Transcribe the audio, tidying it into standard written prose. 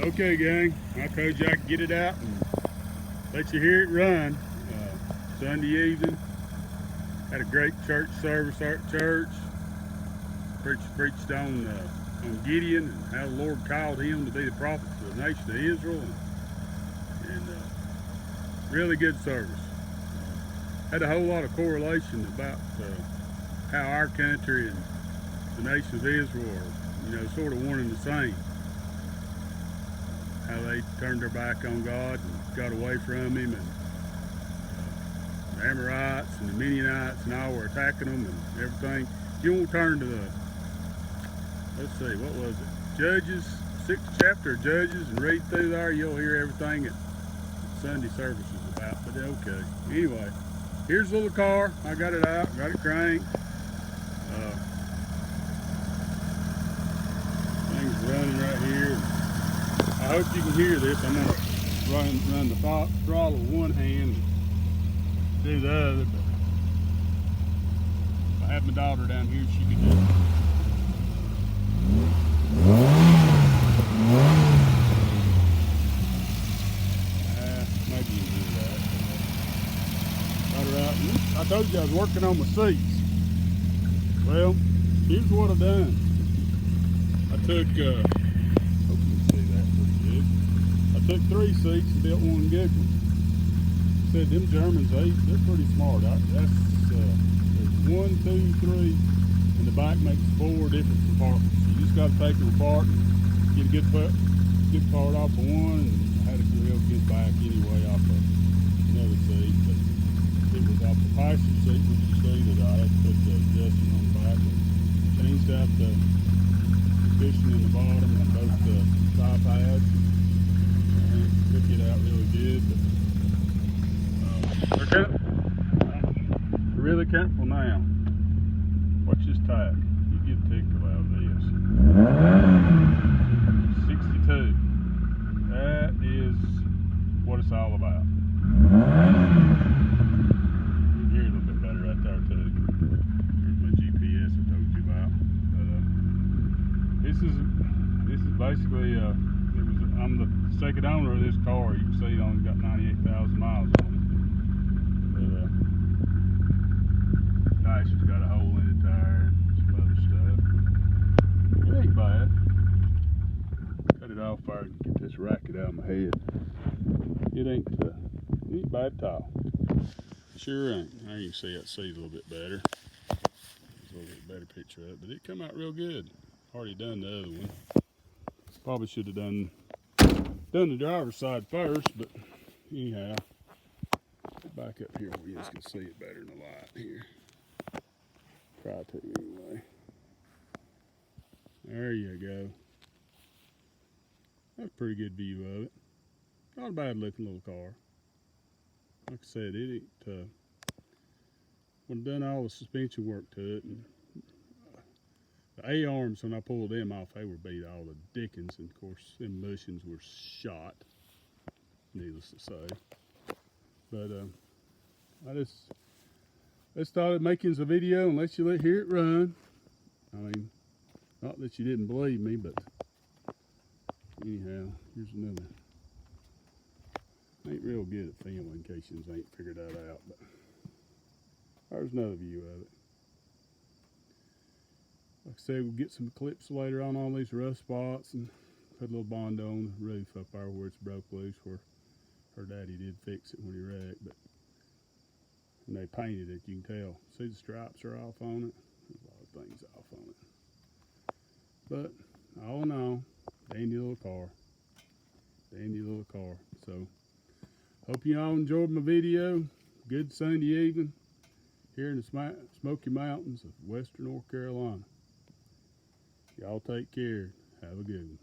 Okay, gang, I told you I could get it out and let you hear it run. Sunday evening, had a great church service out at church. Preached on Gideon and how the Lord called him to be the prophet for the nation of Israel, and really good service. Had a whole lot of correlation about how our country and the nation of Israel are, sort of one and the same. How they turned their back on God and got away from Him, and the Amorites and the Midianites and all were attacking them and everything. If you won't turn to let's see, what was it? Judges, 6th chapter of Judges, and read through there, you'll hear everything that Sunday service is about, but okay. Anyway, here's the little car. I got it out, got it cranked. Things running right here. I hope you can hear this. I'm going to run the throttle with one hand and do the other, but if I had my daughter down here, she could do it. Maybe you can hear that. Got her out. I told you I was working on my seats. Well, here's what I done. I took, hope you can see that pretty good. I took 3 seats and built one good one. Said them Germans, they're pretty smart. There's 1, 2, 3, and the back makes 4 different compartments. You just got to take them apart and get a good part off of one, and I had a real good back anyway off of another seat. But it was off the passenger seat, which you see that I had to put the adjustment on the back and changed out the cushion in the bottom and both the thigh pads. And took it out really good. But they're really comfortable now. Watch this tire. You get a tickle out of this. 62. That is what it's all about. You can hear it a little bit better right there too. Here's my GPS I told you about. But this is basically I'm the second owner of this car. You can see it only got 98,000 miles on it. Nice, it's got a hole in the tire, some other stuff. It ain't bad. Cut it off there and get this racket out of my head. It ain't bad at all. Sure ain't. Now you can see that seat a little bit better. There's a little bit better picture of it, but it come out real good. Already done the other one. Probably should have done the driver's side first, but anyhow. Back up here where you guys can see it better in the light here. Try to anyway. There you go. That's a pretty good view of it. Not a bad looking little car. Like I said, it ain't, when I've done all the suspension work to it, and the A-arms, when I pulled them off, they were beat all the dickens, and of course, them bushings were shot, needless to say. But, I just thought I'd make you a video and let you hear it run. I mean, not that you didn't believe me, but anyhow, here's another. I ain't real good at film in case you ain't figured that out, but there's another view of it. Like I said, we'll get some clips later on these rough spots and put a little Bondo on the roof up there where it's broke loose, where her daddy did fix it when he wrecked, but and they painted it, you can tell. See the stripes are off on it. There's a lot of things off on it. But all in all, dandy little car. Dandy little car. So hope you all enjoyed my video. Good Sunday evening here in the Smoky Mountains of western North Carolina. Y'all take care. Have a good one.